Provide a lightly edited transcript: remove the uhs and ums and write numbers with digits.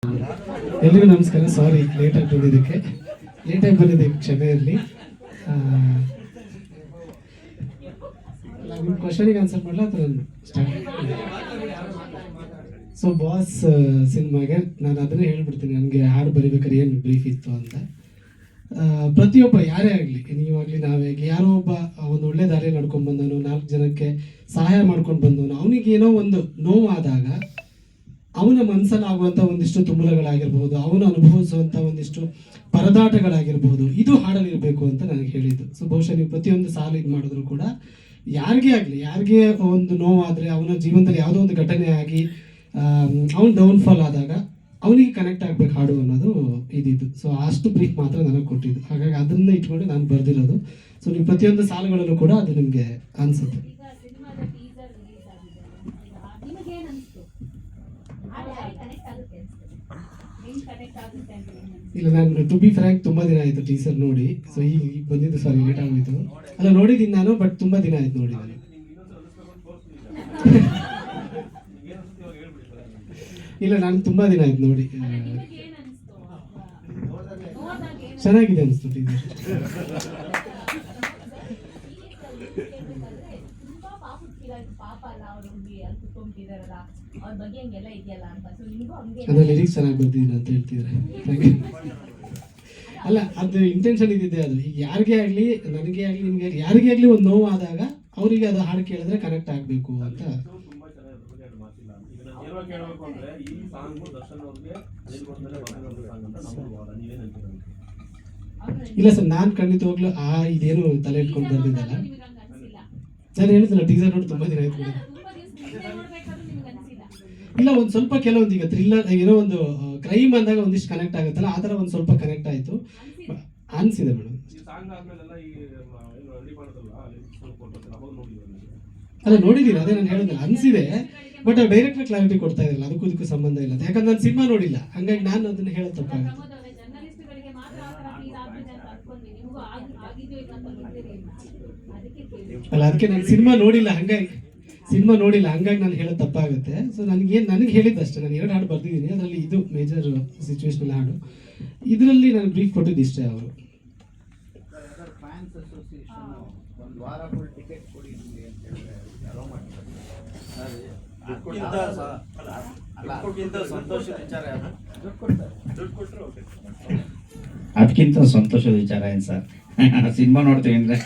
ಎಲ್ರಿಗೂ ನಮಸ್ಕಾರ. ಸಾರಿ ಲೇಟಾಗಿ ಬಂದಿದ್ದಕ್ಕೆ ಕ್ಷಮೆ ಇರಲಿ. ನಿಮ್ಮ ಕ್ವಶನಿಗೆ ಆನ್ಸರ್ ಮಾಡಲ ಅಥವಾ ಸ್ಟಾರ್ಟ್? ಸೊ ಬಾಸ್ ಸಿನಿಮಾಗೆ ನಾನು ಅದನ್ನೇ ಹೇಳ್ಬಿಡ್ತೀನಿ. ನನಗೆ ಹಾಡು ಬರಿಬೇಕಾದ್ರೆ ಏನು ಬ್ರೀಫ್ ಇತ್ತು ಅಂತ. ಪ್ರತಿಯೊಬ್ಬ ಯಾರೇ ಆಗಲಿ, ನೀವಾಗಲಿ ನಾವೇ ಆಗಲಿ, ಯಾರೋ ಒಬ್ಬ ಒಂದು ಒಳ್ಳೆ ದಾರಿಯಲ್ಲಿ ನಡ್ಕೊಂಡು ಬಂದವನು, 4 ಜನಕ್ಕೆ ಸಹಾಯ ಮಾಡ್ಕೊಂಡು ಬಂದವನು, ಅವನಿಗೇನೋ ಒಂದು ನೋವಾದಾಗ ಅವನ ಮನಸ್ಸಲ್ಲಿ ಆಗುವಂಥ ಒಂದಿಷ್ಟು ತುಮುಲಗಳಾಗಿರ್ಬೋದು, ಅವನು ಅನುಭವಿಸುವಂಥ ಒಂದಿಷ್ಟು ಪರದಾಟಗಳಾಗಿರ್ಬೋದು, ಇದು ಹಾಡಲಿರಬೇಕು ಅಂತ ನನಗೆ ಹೇಳಿದ್ದು. ಸೊ ಬಹುಶಃ ನೀವು ಪ್ರತಿಯೊಂದು ಸಾಲು ಇದು ಮಾಡಿದ್ರು ಕೂಡ ಯಾರಿಗೇ ಆಗಲಿ, ಯಾರಿಗೆ ಒಂದು ನೋವಾದರೆ, ಅವನ ಜೀವನದಲ್ಲಿ ಯಾವುದೋ ಒಂದು ಘಟನೆ ಆಗಿ ಅವನು ಡೌನ್ಫಾಲ್ ಆದಾಗ ಅವನಿಗೆ ಕನೆಕ್ಟ್ ಆಗ್ಬೇಕು ಹಾಡು ಅನ್ನೋದು ಇದಿದ್ದು. ಸೊ ಅಷ್ಟು ಬ್ರೀಫ್ ಮಾತ್ರ ನನಗೆ ಕೊಟ್ಟಿದ್ದು. ಹಾಗಾಗಿ ಅದನ್ನ ಇಟ್ಕೊಂಡು ನಾನು ಬರೆದಿರೋದು. ಸೊ ನೀವು ಪ್ರತಿಯೊಂದು ಸಾಲುಗಳಲ್ಲೂ ಕೂಡ ಅದು ನಿಮಗೆ ಅನಿಸುತ್ತೆ. ಇಲ್ಲ, ನಾನು ಟು ಬಿ ಫ್ರ್ಯಾಂಕ್ ತುಂಬ ದಿನ ಆಯಿತು ಟೀಸರ್ ನೋಡಿ. ಸೊ ಈಗ ಬಂದಿದ್ದು, ಸಾರಿ ಲೇಟ್ ಆಗೋಯ್ತು. ಅಲ್ಲ, ನೋಡಿದ್ದೀನಿ ನಾನು, ಬಟ್ ತುಂಬ ದಿನ ಆಯ್ತು ನೋಡಿ ನಾನು. ಇಲ್ಲ, ನಾನು ತುಂಬ ದಿನ ಆಯ್ತು ನೋಡಿ. ಚೆನ್ನಾಗಿದೆ ಅನಿಸ್ತು ಟೀಸರ್. ಅದ್ರ ಲಿರಿಕ್ಸ್ ಚೆನ್ನಾಗಿ ಬರ್ತಿದ್ದೀನಿ ಅಂತ ಹೇಳ್ತಿದ್ರೆ. ಅಲ್ಲ, ಅದು ಇಂಟೆನ್ಷನ್ ಇದ್ದಿದೆ. ಅದು ಈಗ ಯಾರಿಗೇ ಆಗಲಿ, ನನಗೆ ಆಗಲಿ, ನಿಮಗೆ ಯಾರಿಗೇ ಆಗಲಿ ಒಂದು ನೋವು ಆದಾಗ ಅವರಿಗೆ ಅದು ಹಾಡು ಕೇಳಿದ್ರೆ ಕನೆಕ್ಟ್ ಆಗಬೇಕು ಅಂತ. ಇಲ್ಲ ಸರ್, ನಾನು ಖಂಡಿತವಾಗ್ಲೂ ಇದೇನು ತಲೆ ಇಟ್ಕೊಂಡು ಬರ್ತಿದ್ದಲ್ಲ. ನಾನು ಹೇಳಿದ್ನಲ್ಲ, ಟೀಸರ್ ನೋಡಿ ತುಂಬ ದಿನ ಆಯ್ತು. ಇಲ್ಲ, ಒಂದು ಸ್ವಲ್ಪ ಕೆಲವೊಂದು ಈಗ ಥ್ರಿಲ್ಲರ್, ಏನೋ ಒಂದು ಕ್ರೈಮ್ ಅಂದಾಗ ಒಂದಿಷ್ಟು ಕನೆಕ್ಟ್ ಆಗುತ್ತಲ್ಲ, ಆ ಥರ ಒಂದು ಸ್ವಲ್ಪ ಕನೆಕ್ಟ್ ಆಯಿತು ಅನಿಸಿದೆ ಮೇಡಮ್. ಅಲ್ಲ, ನೋಡಿದ್ದೀನಿ, ಅದೇ ನಾನು ಹೇಳಿದ್ರೆ ಅನಿಸಿದೆ. ಬಟ್ ಡೈರೆಕ್ಟ್ ಕ್ಲಾರಿಟಿ ಕೊಡ್ತಾ ಇರಲಿಲ್ಲ, ಅದಕ್ಕೂ ಸಂಬಂಧ ಇಲ್ಲ. ಯಾಕಂದ್ರೆ ನಾನು ಸಿನಿಮಾ ನೋಡಿಲ್ಲ, ಹಂಗಾಗಿ ನಾನು ಅದನ್ನ ಹೇಳೋದು ತಪ್ಪಾಗುತ್ತೆ. ಅಲ್ಲ, ಅದಕ್ಕೆ ನಾನು ಸಿನಿಮಾ ನೋಡಿಲ್ಲ, ಹಂಗಾಗಿ ನಾನು ಹೇಳೋದು ತಪ್ಪಾಗುತ್ತೆ. ಸೊ ನನಗೆ ಹೇಳಿದ್ದಷ್ಟೇ. ನಾನು 2 ಹಾಡು ಬರ್ತಿದ್ದೀನಿ, ಅದರಲ್ಲಿ ಇದು ಮೇಜರ್ ಸಿಚುವೇಶನಲ್ ಹಾಡು. ಇದರಲ್ಲಿ ನಾನು ಬ್ರೀಫ್ ಕೊಟ್ಟಿದ್ದು ಇಷ್ಟೇ. ಅವರು ಅದಕ್ಕಿಂತ ಸಂತೋಷದ ವಿಚಾರ ಏನು ಸರ್? ಸಿನಿಮಾ ನೋಡ್ತೀವಿ ಅಂದರೆ